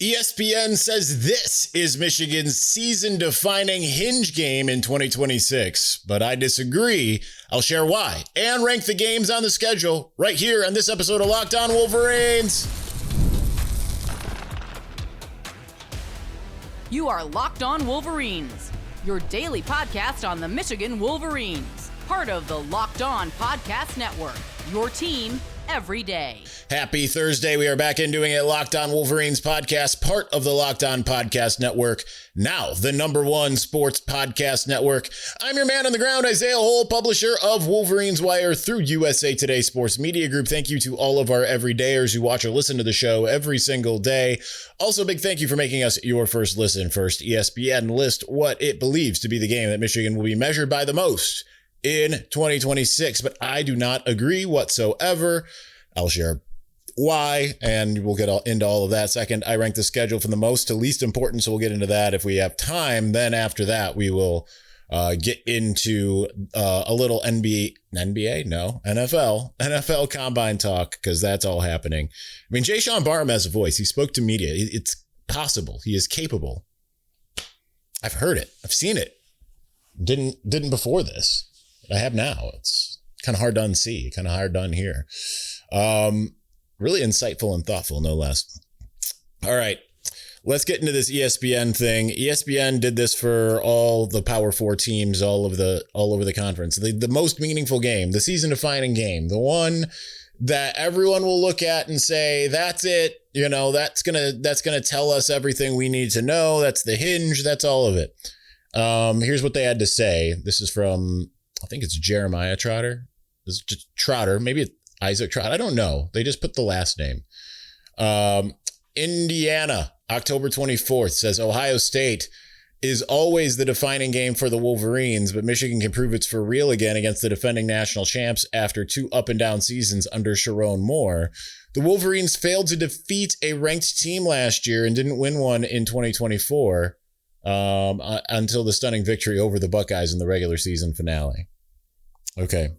ESPN says this is Michigan's season-defining Hinge game in 2026, but I disagree. I'll share why and rank the games on the schedule right here on this episode of Locked On Wolverines. You are Locked On Wolverines, your daily podcast on the Michigan Wolverines, part of the Locked On Podcast Network, your team every day. Happy Thursday. We are back in doing a Locked On Wolverines podcast, part of the Locked On Podcast Network, now the #1 sports podcast network. I'm your man on the ground, Isaiah Hole, publisher of Wolverines Wire through USA Today Sports Media Group. Thank you to all of our everydayers who watch or listen to the show every single day. Also, big thank you for making us your first listen. First, ESPN list what it believes to be the game that Michigan will be measured by the most in 2026, but I do not agree whatsoever. I'll share why, and we'll get into all of that. Second, I rank the schedule from the most to least important, so we'll get into that if we have time. Then after that, we will get into a little NFL combine talk, because that's all happening. I mean, Sean Barham has a voice. He spoke to media. It's possible. He is capable. I've heard it. I've seen it. Didn't before this. I have now. It's kind of hard to unsee, kind of hard to unhear. Really insightful and thoughtful, no less. All right, let's get into this ESPN thing. ESPN did this for all the Power 4 teams all over the conference. The most meaningful game, the season-defining game, the one that everyone will look at and say, "That's it. You know, that's gonna tell us everything we need to know. That's the hinge. That's all of it." Here's what they had to say. This is from, I think it's Jeremiah Trotter. It's just Trotter. Maybe it's Isaac Trotter. I don't know. They just put the last name. Indiana, October 24th says Ohio State is always the defining game for the Wolverines, but Michigan can prove it's for real again against the defending national champs after 2 up and down seasons under Sharon Moore. The Wolverines failed to defeat a ranked team last year and didn't win one in 2024 until the stunning victory over the Buckeyes in the regular season finale. Okay.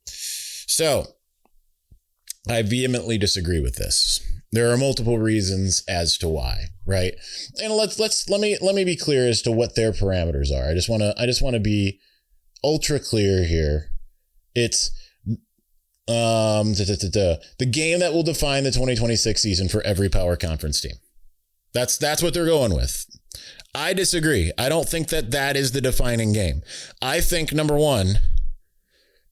So I vehemently disagree with this. There are multiple reasons as to why, right? And let me be clear as to what their parameters are. I just want to be ultra clear here. It's the game that will define the 2026 season for every power conference team. That's what they're going with. I disagree. I don't think that is the defining game. I think, number one,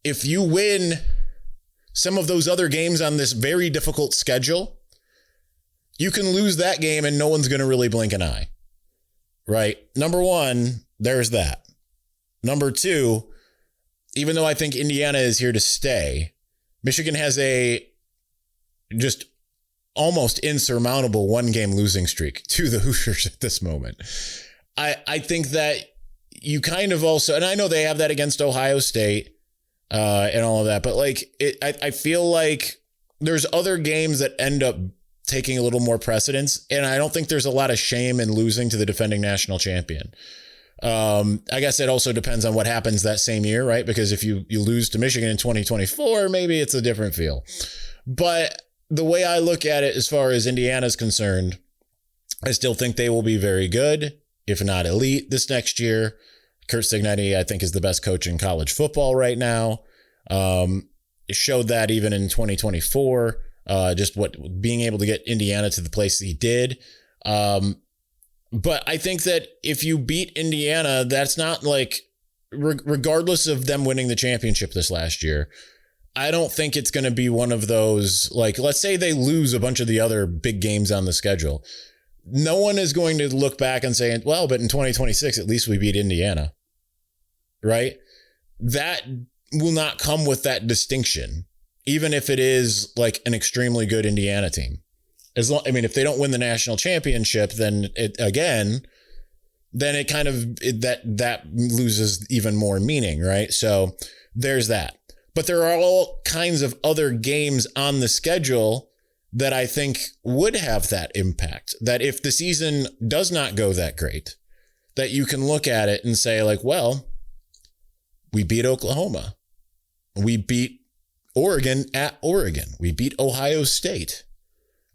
if you win some of those other games on this very difficult schedule, you can lose that game and no one's going to really blink an eye, right? Number one, there's that. Number two, even though I think Indiana is here to stay, Michigan has a just almost insurmountable 1-game losing streak to the Hoosiers at this moment. I think that you kind of also, and I know they have that against Ohio State and all of that, but I feel like there's other games that end up taking a little more precedence, and I don't think there's a lot of shame in losing to the defending national champion. I guess it also depends on what happens that same year, right? Because if you lose to Michigan in 2024, maybe it's a different feel. But the way I look at it, as far as Indiana's concerned, I still think they will be very good, if not elite, this next year. Kirk Cignetti, I think, is the best coach in college football right now. It showed that even in 2024, just being able to get Indiana to the place he did. But I think that if you beat Indiana, that's not regardless of them winning the championship this last year, I don't think it's going to be one of those, let's say they lose a bunch of the other big games on the schedule. No one is going to look back and say, well, but in 2026, at least we beat Indiana, right? That will not come with that distinction, even if it is an extremely good Indiana team. If they don't win the national championship, then it kind of that loses even more meaning, right? So there's that. But there are all kinds of other games on the schedule that I think would have that impact. That if the season does not go that great, that you can look at it and say, well, we beat Oklahoma. We beat Oregon at Oregon. We beat Ohio State.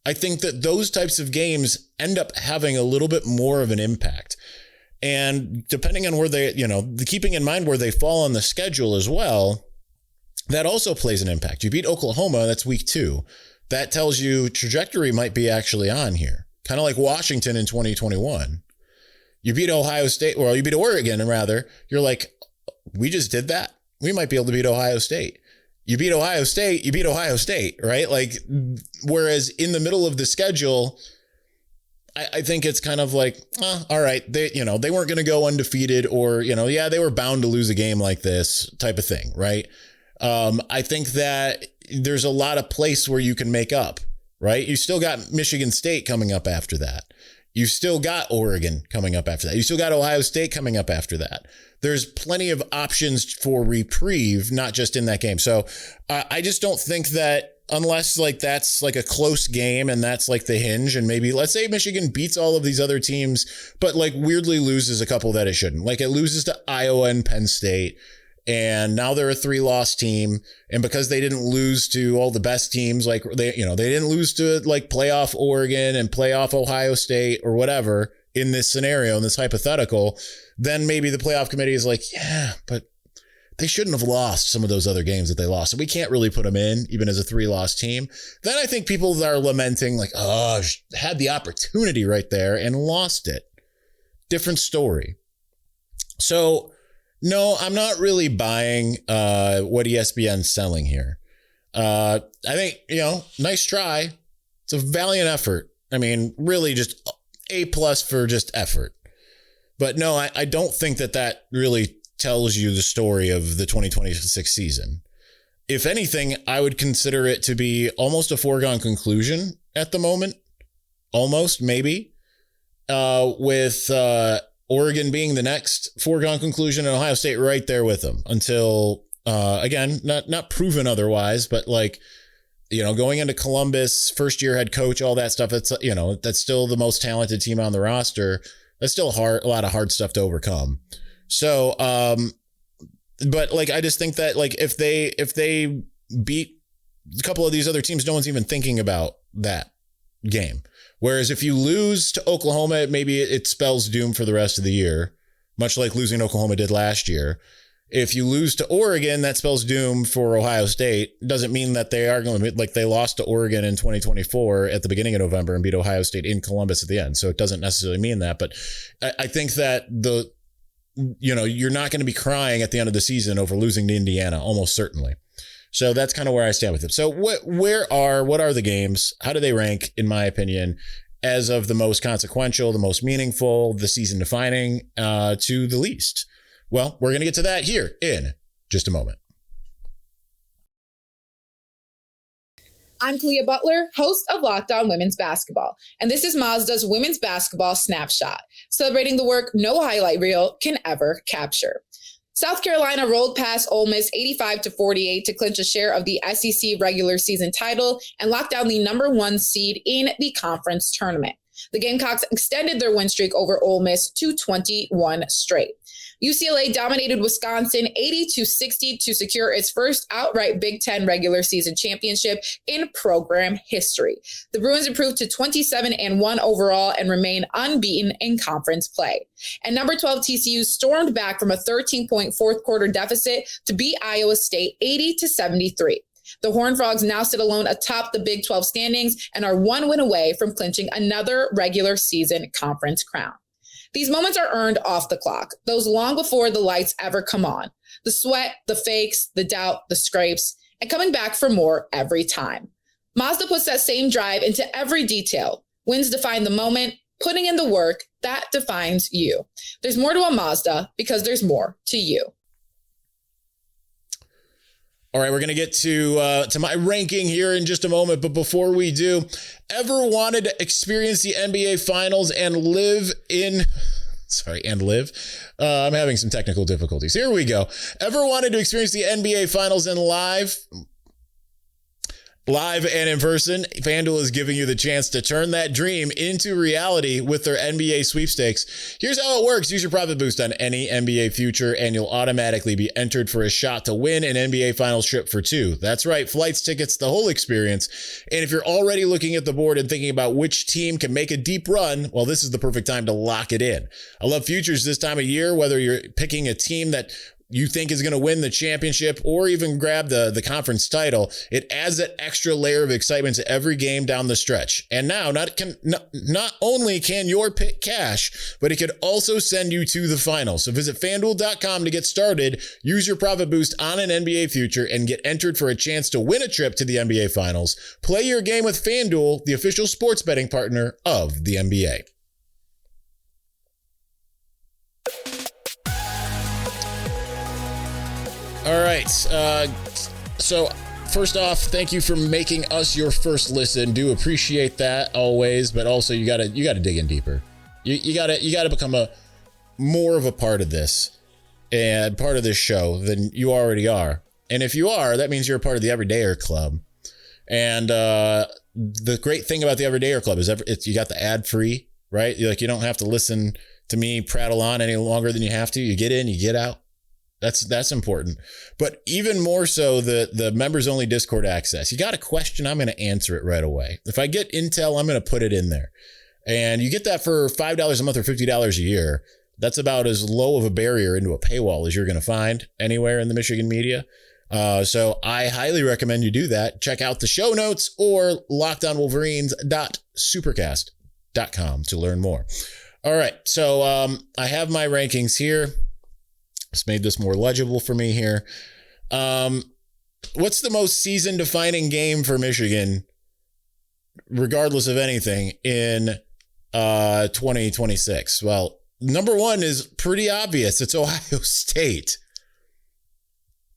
I think that those types of games end up having a little bit more of an impact. And depending on where they, keeping in mind where they fall on the schedule as well, that also plays an impact. You beat Oklahoma, that's week 2. That tells you trajectory might be actually on here. Kind of like Washington in 2021. You beat Ohio State, or you beat Oregon, rather. You're like, we just did that. We might be able to beat Ohio State. You beat Ohio State, you beat Ohio State, right? Like, whereas in the middle of the schedule, I think it's kind of like, all right, they weren't going to go undefeated, or, they were bound to lose a game like this type of thing, right? I think that there's a lot of place where you can make up, right? You still got Michigan State coming up after that. You still got Oregon coming up after that. You still got Ohio State coming up after that. There's plenty of options for reprieve, not just in that game. So I just don't think that, unless like that's like a close game and that's like the hinge, and maybe let's say Michigan beats all of these other teams, but like weirdly loses a couple that it shouldn't. Like it loses to Iowa and Penn State, and now they're a 3-loss team. And because they didn't lose to all the best teams, like they didn't lose to like playoff Oregon and playoff Ohio State or whatever in this scenario, in this hypothetical, then maybe the playoff committee is like, yeah, but they shouldn't have lost some of those other games that they lost. So we can't really put them in, even as a 3-loss team. Then I think people are lamenting like, oh, had the opportunity right there and lost it. Different story. So no, I'm not really buying what ESPN's selling here. I think, nice try. It's a valiant effort. I mean, really just A+ for just effort. But no, I don't think that really tells you the story of the 2026 season. If anything, I would consider it to be almost a foregone conclusion at the moment. Almost, maybe. With Oregon being the next foregone conclusion and Ohio State right there with them until, again, not proven otherwise, but like, going into Columbus, first year head coach, all that stuff. That's still the most talented team on the roster. That's still a lot of hard stuff to overcome. So, but like, I just think that like, if they beat a couple of these other teams, no one's even thinking about that game. Whereas if you lose to Oklahoma, maybe it spells doom for the rest of the year, much like losing Oklahoma did last year. If you lose to Oregon, that spells doom for Ohio State. It doesn't mean that they are going to be like they lost to Oregon in 2024 at the beginning of November and beat Ohio State in Columbus at the end. So it doesn't necessarily mean that. But I think that you're not going to be crying at the end of the season over losing to Indiana, almost certainly. So that's kind of where I stand with it. So what are the games? How do they rank, in my opinion, as of the most consequential, the most meaningful, the season defining, to the least? Well, we're going to get to that here in just a moment. I'm Kalia Butler, host of Locked On Women's Basketball, and this is Mazda's Women's Basketball Snapshot, celebrating the work no highlight reel can ever capture. South Carolina rolled past Ole Miss 85-48 to clinch a share of the SEC regular season title and lock down the number 1 seed in the conference tournament. The Gamecocks extended their win streak over Ole Miss to 21 straight. UCLA dominated Wisconsin 80-60 to secure its first outright Big Ten regular season championship in program history. The Bruins improved to 27-1 overall and remain unbeaten in conference play. And number 12 TCU stormed back from a 13-point fourth quarter deficit to beat Iowa State 80-73. The Horned Frogs now sit alone atop the Big 12 standings and are 1 win away from clinching another regular season conference crown. These moments are earned off the clock, those long before the lights ever come on. The sweat, the fakes, the doubt, the scrapes, and coming back for more every time. Mazda puts that same drive into every detail. Wins define the moment, putting in the work, that defines you. There's more to a Mazda because there's more to you. All right, we're going to get to my ranking here in just a moment. But before we do, ever wanted to experience the NBA Finals and live? I'm having some technical difficulties. Here we go. Ever wanted to experience the NBA Finals in live? Live and in person, FanDuel is giving you the chance to turn that dream into reality with their NBA sweepstakes. Here's how it works. Use your profit boost on any NBA future, and you'll automatically be entered for a shot to win an NBA Finals trip for two. That's right, flights, tickets, the whole experience. And if you're already looking at the board and thinking about which team can make a deep run, well, this is the perfect time to lock it in. I love futures this time of year, whether you're picking a team that you think is going to win the championship or even grab the conference title. It adds that extra layer of excitement to every game down the stretch. And now not only can your pick cash, but it could also send you to the finals. So visit FanDuel.com to get started. Use your profit boost on an NBA future and get entered for a chance to win a trip to the NBA Finals. Play your game with FanDuel, the official sports betting partner of the NBA. All right. So first off, thank you for making us your first listen. Do appreciate that always, but also you gotta dig in deeper. You gotta become more of a part of this and part of this show than you already are. And if you are, that means you're a part of the Everydayer Club. And the great thing about the Everydayer Club is you got the ad free, right? You don't have to listen to me prattle on any longer than you have to. You get in, you get out. That's important. But even more so, the members only Discord access. You got a question, I'm going to answer it right away. If I get intel, I'm going to put it in there. And you get that for $5 a month or $50 a year. That's about as low of a barrier into a paywall as you're going to find anywhere in the Michigan media. So I highly recommend you do that. Check out the show notes or lockedonwolverines.supercast.com to learn more. All right. So I have my rankings here. Just made this more legible for me here. What's the most season-defining game for Michigan, regardless of anything, in 2026? Well, number one is pretty obvious. It's Ohio State.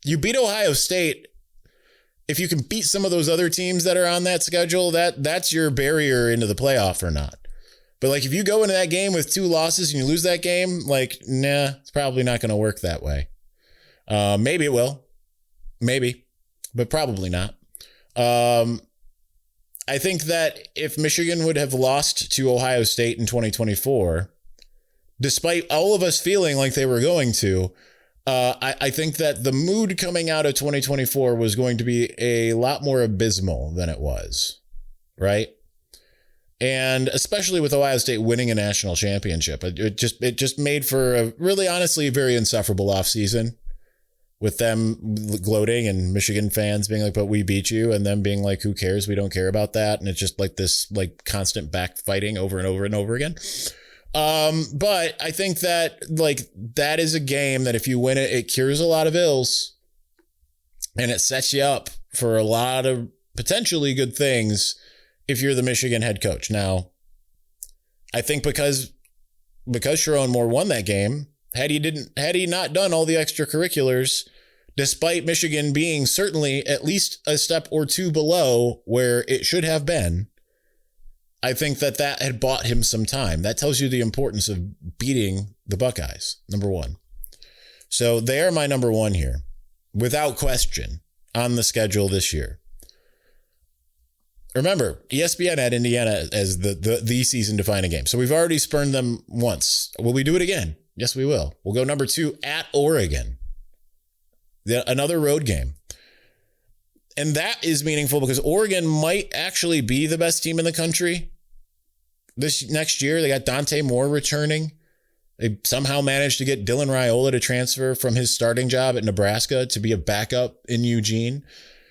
You beat Ohio State. If you can beat some of those other teams that are on that schedule, that's your barrier into the playoff or not. But if you go into that game with 2 losses and you lose that game, it's probably not going to work that way. Maybe it will. Maybe. But probably not. I think that if Michigan would have lost to Ohio State in 2024, despite all of us feeling like they were going to, I think that the mood coming out of 2024 was going to be a lot more abysmal than it was. Right? And especially with Ohio State winning a national championship, it just made for a really, honestly, very insufferable offseason with them gloating and Michigan fans being like, but we beat you. And them being like, who cares? We don't care about that. And it's just this constant backfighting over and over and over again. But I think that that is a game that if you win it, it cures a lot of ills and it sets you up for a lot of potentially good things if you're the Michigan head coach. Now, I think because Sharon Moore won that game, had he not done all the extracurriculars, despite Michigan being certainly at least a step or two below where it should have been, I think that had bought him some time. That tells you the importance of beating the Buckeyes, number one. So they are my number one here, without question, on the schedule this year. Remember, ESPN had Indiana as the season-defining game. So we've already spurned them once. Will we do it again? Yes, we will. We'll go number 2 at Oregon. Another road game. And that is meaningful because Oregon might actually be the best team in the country this next year. They got Dante Moore returning. They somehow managed to get Dylan Raiola to transfer from his starting job at Nebraska to be a backup in Eugene.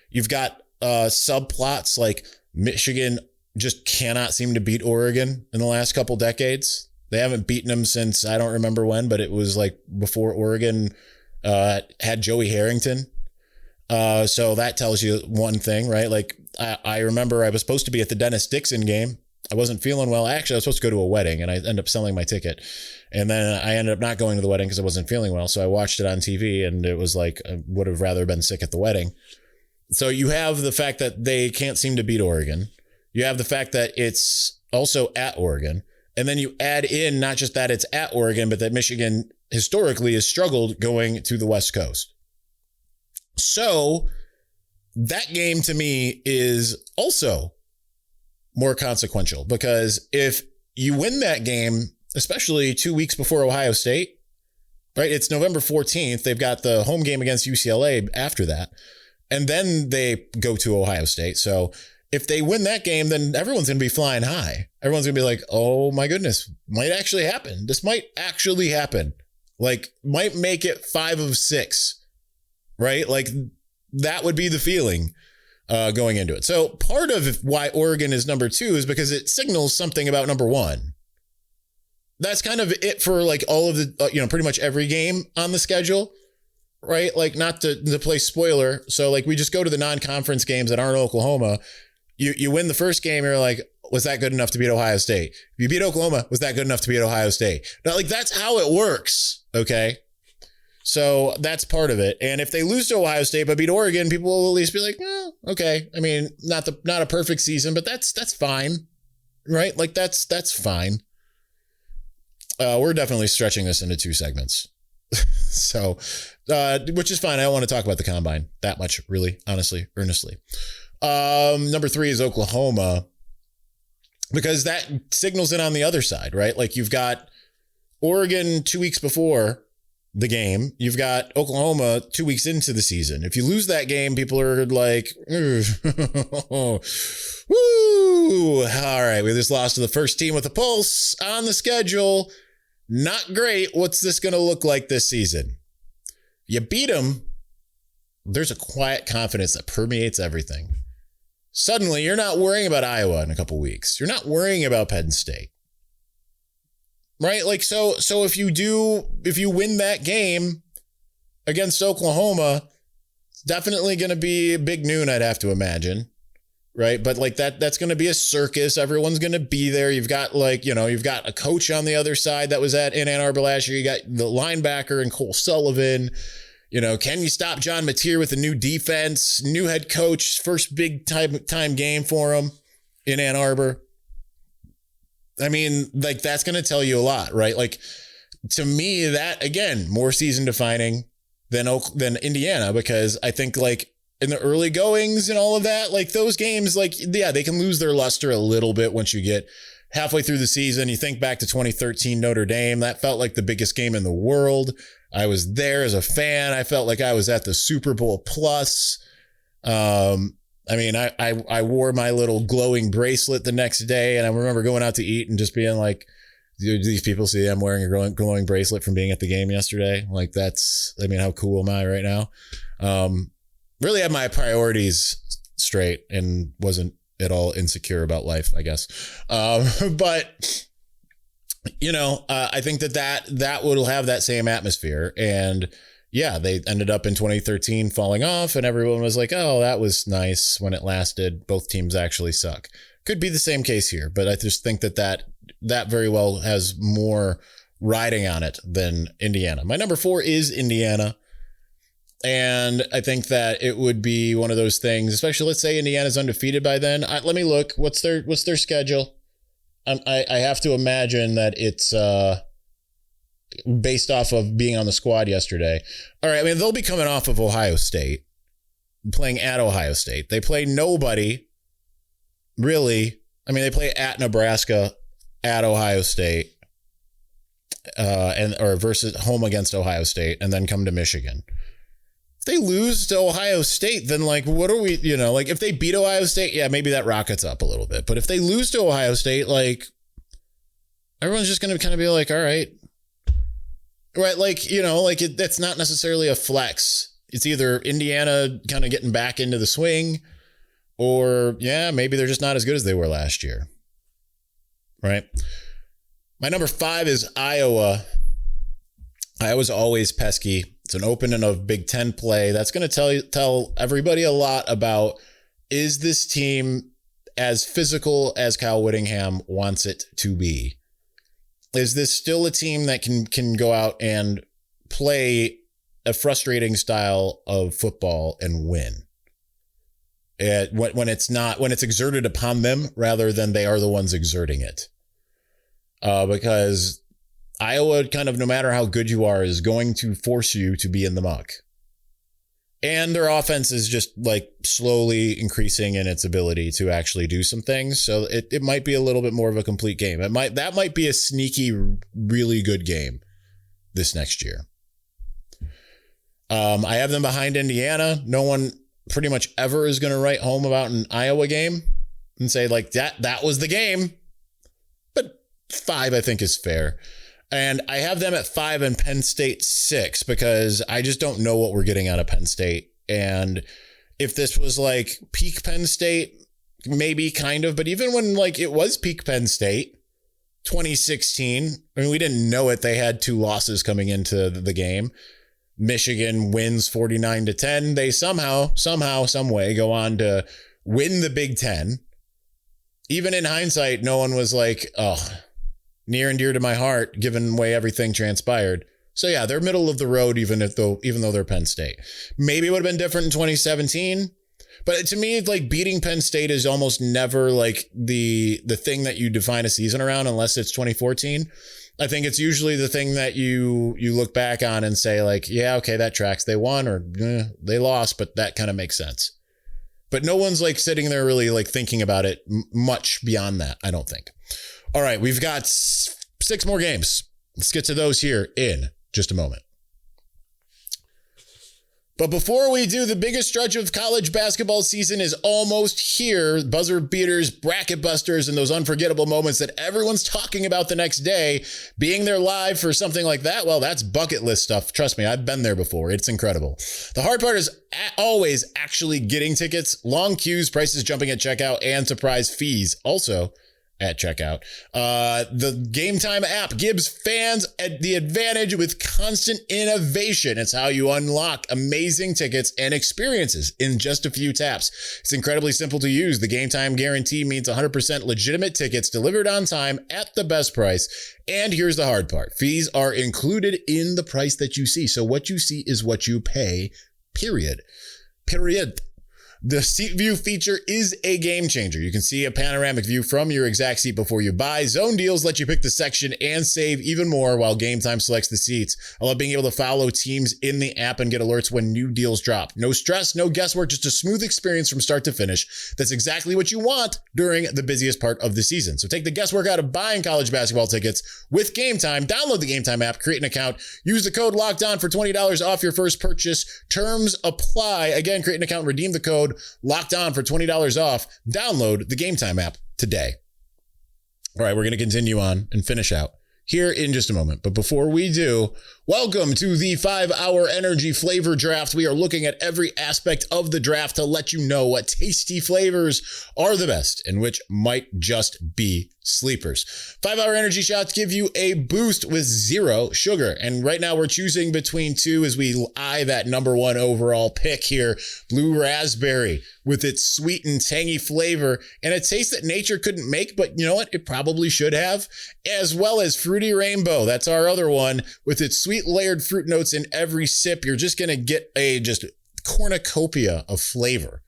You've got subplots like Michigan just cannot seem to beat Oregon in the last couple decades. They haven't beaten them since I don't remember when, but it was before Oregon had Joey Harrington. So that tells you one thing, right? I remember I was supposed to be at the Dennis Dixon game. I wasn't feeling well. Actually, I was supposed to go to a wedding and I ended up selling my ticket. And then I ended up not going to the wedding because I wasn't feeling well. So I watched it on TV and it was I would have rather been sick at the wedding. So you have the fact that they can't seem to beat Oregon. You have the fact that it's also at Oregon. And then you add in not just that it's at Oregon, but that Michigan historically has struggled going to the West Coast. So that game to me is also more consequential, because if you win that game, especially 2 weeks before Ohio State, right? It's November 14th. They've got the home game against UCLA after that. And then they go to Ohio State. So if they win that game, then everyone's going to be flying high. Everyone's going to be like, oh my goodness, might actually happen. This might actually happen. Like, might make it 5 of 6, right? Like, that would be the feeling going into it. So part of why Oregon is number 2 is because it signals something about number 1. That's kind of it for like all of the, pretty much every game on the schedule, right? Like, not to play spoiler. So like, we just go to the non-conference games that aren't Oklahoma. You win the first game, you're like, was that good enough to beat Ohio State? If you beat Oklahoma, was that good enough to beat Ohio State? Now, like, that's how it works. Okay. So that's part of it. And if they lose to Ohio State but beat Oregon, people will at least be like, oh, okay. I mean, not a perfect season, but that's fine. Right? Like, that's fine. We're definitely stretching this into 2 segments. So, which is fine. I don't want to talk about the combine that much, really, honestly, earnestly. Number 3 is Oklahoma, because that signals it on the other side, right? Like, you've got Oregon 2 weeks before the game. You've got Oklahoma 2 weeks into the season. If you lose that game, people are like, woo, all right, we just lost to the first team with a pulse on the schedule. Not great. What's this going to look like this season? You beat them. There's a quiet confidence that permeates everything. Suddenly, you're not worrying about Iowa in a couple weeks. You're not worrying about Penn State. Right? Like, so if you win that game against Oklahoma, it's definitely going to be a big noon, I'd have to imagine. Right? But like, that's going to be a circus. Everyone's going to be there. You've got you've got a coach on the other side that was in Ann Arbor last year. You got the linebacker and Cole Sullivan. Can you stop John Mateer with a new defense, new head coach, first big time game for him in Ann Arbor? I mean, like, that's going to tell you a lot, right? Like, to me, that, again, more season defining than Indiana, because I think, like, in the early goings and all of that, like, those games, like, yeah, they can lose their luster a little bit once you get halfway through the season. You think back to 2013 Notre Dame, that felt like the biggest game in the world. I was there as a fan. I felt like I was at the Super Bowl plus. I mean, I wore my little glowing bracelet the next day, and I remember going out to eat and just being like, do these people see I'm wearing a glowing bracelet from being at the game yesterday? Like, how cool am I right now? Really had my priorities straight and wasn't at all insecure about life, I guess. But I think that will have that same atmosphere. And yeah, they ended up in 2013 falling off, and everyone was like, oh, that was nice when it lasted. Both teams actually suck. Could be the same case here, but I just think that very well has more riding on it than Indiana. My number 4 is Indiana. And I think that it would be one of those things, especially, let's say Indiana's undefeated by then. Let me look. What's their schedule? I have to imagine that it's based off of being on the squad yesterday. All right. I mean, they'll be coming off of Ohio State, playing at Ohio State. They play nobody, really. I mean, they play at Nebraska, at Ohio State, or versus home against Ohio State, and then come to Michigan. If they lose to Ohio State, then like, what are we, like, if they beat Ohio State, yeah, maybe that rockets up a little bit. But if they lose to Ohio State, like, everyone's just going to kind of be like, all right. Right. Like, that's not necessarily a flex. It's either Indiana kind of getting back into the swing, or yeah, maybe they're just not as good as they were last year. Right. My number 5 is Iowa. Iowa's always pesky. It's an opening of Big Ten play. That's going to tell everybody a lot about, is this team as physical as Kyle Whittingham wants it to be? Is this still a team that can go out and play a frustrating style of football and win? When it's exerted upon them rather than they are the ones exerting it. Because Iowa, kind of, no matter how good you are, is going to force you to be in the muck. And their offense is just like slowly increasing in its ability to actually do some things. So it might be a little bit more of a complete game. That might be a sneaky, really good game this next year. I have them behind Indiana. No one pretty much ever is going to write home about an Iowa game and say like that was the game. But 5, I think, is fair. And I have them at 5 and Penn State 6 because I just don't know what we're getting out of Penn State. And if this was like peak Penn State, maybe kind of, but even when like it was peak Penn State, 2016, I mean, we didn't know it. They had 2 losses coming into the game. Michigan wins 49-10. They somehow, some way go on to win the Big Ten. Even in hindsight, no one was like, oh, near and dear to my heart, given the way everything transpired. So yeah, they're middle of the road, even though they're Penn State. Maybe it would have been different in 2017. But to me, like beating Penn State is almost never like the thing that you define a season around unless it's 2014. I think it's usually the thing that you look back on and say like, yeah, okay, that tracks. They won or they lost, but that kind of makes sense. But no one's like sitting there really like thinking about it much beyond that, I don't think. All right, we've got 6 more games. Let's get to those here in just a moment. But before we do, the biggest stretch of college basketball season is almost here. Buzzer beaters, bracket busters, and those unforgettable moments that everyone's talking about the next day. Being there live for something like that, well, that's bucket list stuff. Trust me, I've been there before. It's incredible. The hard part is always actually getting tickets, long queues, prices jumping at checkout, and surprise fees. Also, at checkout. The GameTime app gives fans the advantage with constant innovation. It's how you unlock amazing tickets and experiences in just a few taps. It's incredibly simple to use. The GameTime guarantee means 100% legitimate tickets delivered on time at the best price. And here's the hard part. Fees are included in the price that you see. So what you see is what you pay, period. The seat view feature is a game changer. You can see a panoramic view from your exact seat before you buy. Zone deals let you pick the section and save even more while GameTime selects the seats. I love being able to follow teams in the app and get alerts when new deals drop. No stress, no guesswork, just a smooth experience from start to finish. That's exactly what you want during the busiest part of the season. So take the guesswork out of buying college basketball tickets with GameTime. Download the GameTime app, create an account, use the code LOCKEDON for $20 off your first purchase. Terms apply. Again, create an account, redeem the code Locked On for $20 off. Download the GameTime app today. All right, we're going to continue on and finish out here in just a moment. But before we do, welcome to the 5-hour energy flavor draft. We are looking at every aspect of the draft to let you know what tasty flavors are the best and which might just be sleepers. 5-hour energy shots give you a boost with 0 sugar. And right now we're choosing between 2 as we eye that number 1 overall pick here. Blue raspberry with its sweet and tangy flavor and a taste that nature couldn't make, but you know what? It probably should have. As well as fruity rainbow. That's our other one with its sweet layered fruit notes in every sip. You're just going to get a just cornucopia of flavor.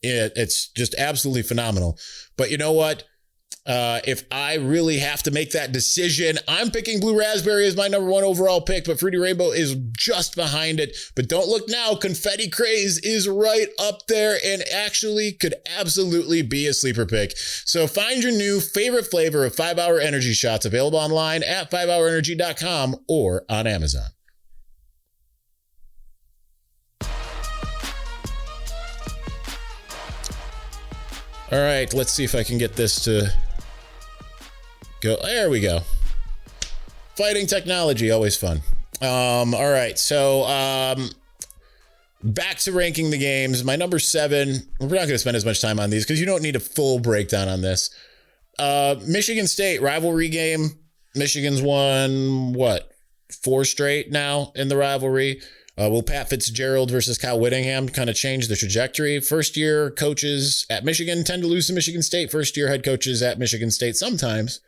It's just absolutely phenomenal. But you know what? If I really have to make that decision, I'm picking blue raspberry as my number 1 overall pick, but fruity rainbow is just behind it. But don't look now, confetti craze is right up there and actually could absolutely be a sleeper pick. So find your new favorite flavor of 5-hour energy shots available online at 5hourenergy.com or on Amazon. All right, let's see if I can get this to go. There we go. Fighting technology, always fun. All right, so back to ranking the games. My number 7, we're not going to spend as much time on these because you don't need a full breakdown on this. Michigan State rivalry game. Michigan's won, 4 straight now in the rivalry. Will Pat Fitzgerald versus Kyle Whittingham kind of change the trajectory? First-year coaches at Michigan tend to lose to Michigan State. First-year head coaches at Michigan State sometimes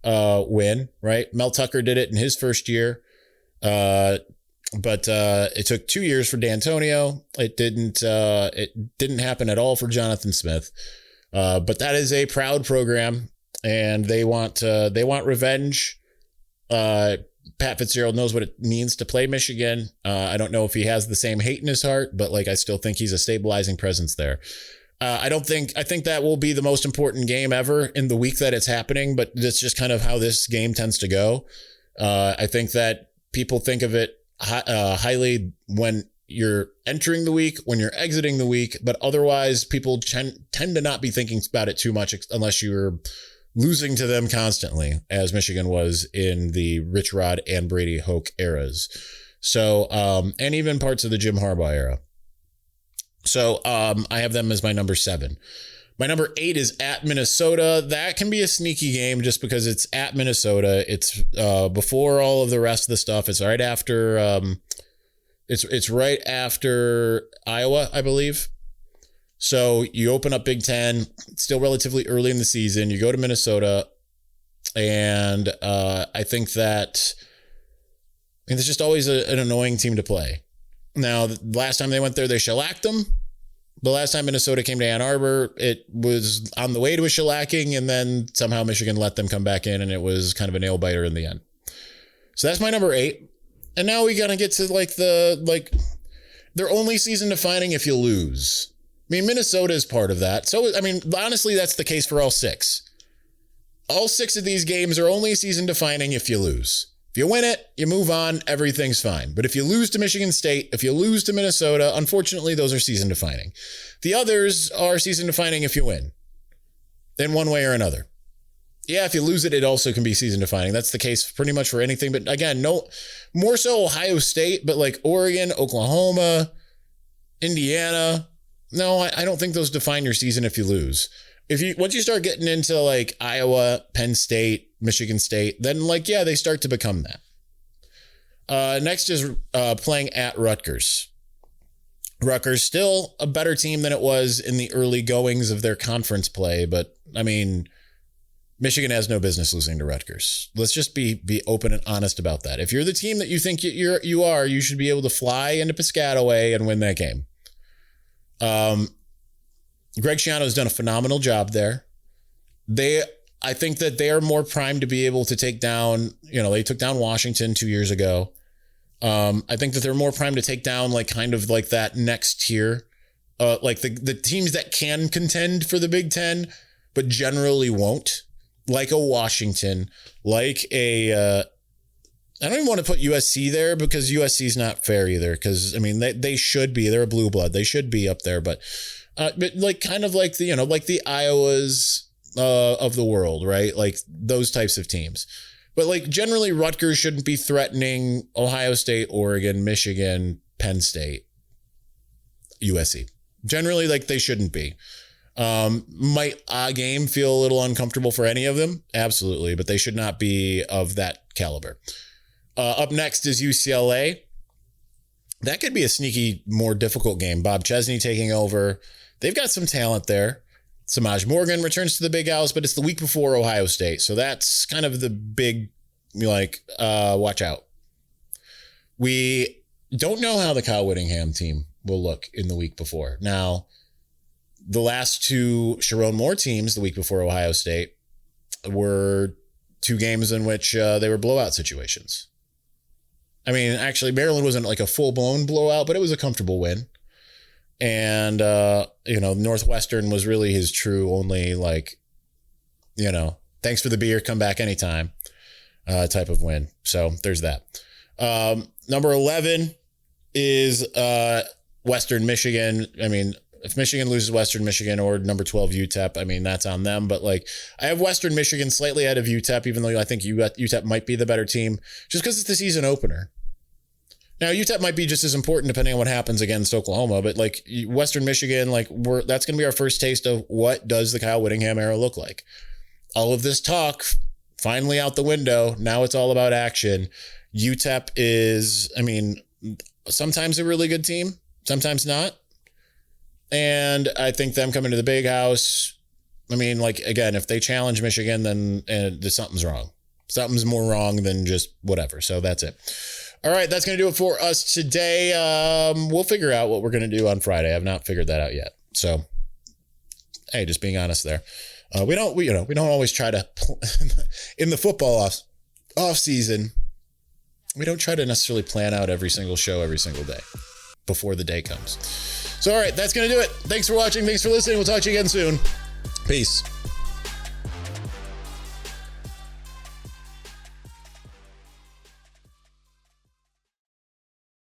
win, right? Mel Tucker did it in his first year. But it took 2 years for D'Antonio. It didn't happen at all for Jonathan Smith. But that is a proud program, and they want revenge. Pat Fitzgerald knows what it means to play Michigan. I don't know if he has the same hate in his heart, but like I still think he's a stabilizing presence there. I think that will be the most important game ever in the week that it's happening, but that's just kind of how this game tends to go. I think that people think of it highly when you're entering the week, when you're exiting the week, but otherwise people tend to not be thinking about it too much unless you're losing to them constantly, as Michigan was in the Rich Rod and Brady Hoke eras. So, and even parts of the Jim Harbaugh era. So, I have them as my number 7. My number 8 is at Minnesota. That can be a sneaky game just because it's at Minnesota. It's before all of the rest of the stuff. It's right after it's right after Iowa, I believe. So you open up Big Ten, still relatively early in the season. You go to Minnesota, and I think it's just always an annoying team to play. Now, the last time they went there, they shellacked them. The last time Minnesota came to Ann Arbor, it was on the way to a shellacking, and then somehow Michigan let them come back in, and it was kind of a nail biter in the end. So that's my number 8. And now we gotta get to they're only season defining if you lose. I mean, Minnesota is part of that. So, I mean, honestly, that's the case for all 6. All 6 of these games are only season defining if you lose. If you win it, you move on, everything's fine. But if you lose to Michigan State, if you lose to Minnesota, unfortunately, those are season defining. The others are season defining if you win in one way or another. Yeah, if you lose it, it also can be season defining. That's the case pretty much for anything. But again, no more so Ohio State, but like Oregon, Oklahoma, Indiana. No, I don't think those define your season if you lose. Once you start getting into like Iowa, Penn State, Michigan State, then like, yeah, they start to become that. Next is playing at Rutgers. Rutgers still a better team than it was in the early goings of their conference play, but I mean, Michigan has no business losing to Rutgers. Let's just be open and honest about that. If you're the team that you think you are, you should be able to fly into Piscataway and win that game. Greg Schiano has done a phenomenal job there. I think that they are more primed to be able to take down, they took down Washington 2 years ago. I think that they're more primed to take down like kind of like that next tier, like the teams that can contend for the Big Ten, but generally won't, like a Washington, like I don't even want to put USC there because USC is not fair either. Because I mean, they should be. They're a blue blood. They should be up there, but like kind of like the like the Iowas of the world, right? Like those types of teams. But like generally, Rutgers shouldn't be threatening Ohio State, Oregon, Michigan, Penn State, USC. Generally, like they shouldn't be. Might a game feel a little uncomfortable for any of them? Absolutely, but they should not be of that caliber. Up next is UCLA. That could be a sneaky, more difficult game. Bob Chesney taking over. They've got some talent there. Samaj Morgan returns to the Big House, but it's the week before Ohio State. So that's kind of the big, watch out. We don't know how the Kyle Whittingham team will look in the week before. Now, the last 2 Sharon Moore teams the week before Ohio State were 2 games in which they were blowout situations. I mean, actually, Maryland wasn't like a full-blown blowout, but it was a comfortable win. And, Northwestern was really his true only, thanks for the beer, come back anytime type of win. So there's that. Number 11 is Western Michigan. I mean, if Michigan loses Western Michigan or number 12 UTEP, I mean, that's on them. But I have Western Michigan slightly ahead of UTEP, even though I think UTEP might be the better team just because it's the season opener. Now, UTEP might be just as important depending on what happens against Oklahoma, but Western Michigan, that's going to be our first taste of what does the Kyle Whittingham era look like. All of this talk finally out the window. Now it's all about action. UTEP is, sometimes a really good team, sometimes not. And I think them coming to the Big House, again, if they challenge Michigan, then something's wrong. Something's more wrong than just whatever. So that's it. All right, that's going to do it for us today. We'll figure out what we're going to do on Friday. I've not figured that out yet. So, hey, just being honest there. We don't always try to in the football off season. We don't try to necessarily plan out every single show every single day before the day comes. So, all right, that's going to do it. Thanks for watching. Thanks for listening. We'll talk to you again soon. Peace.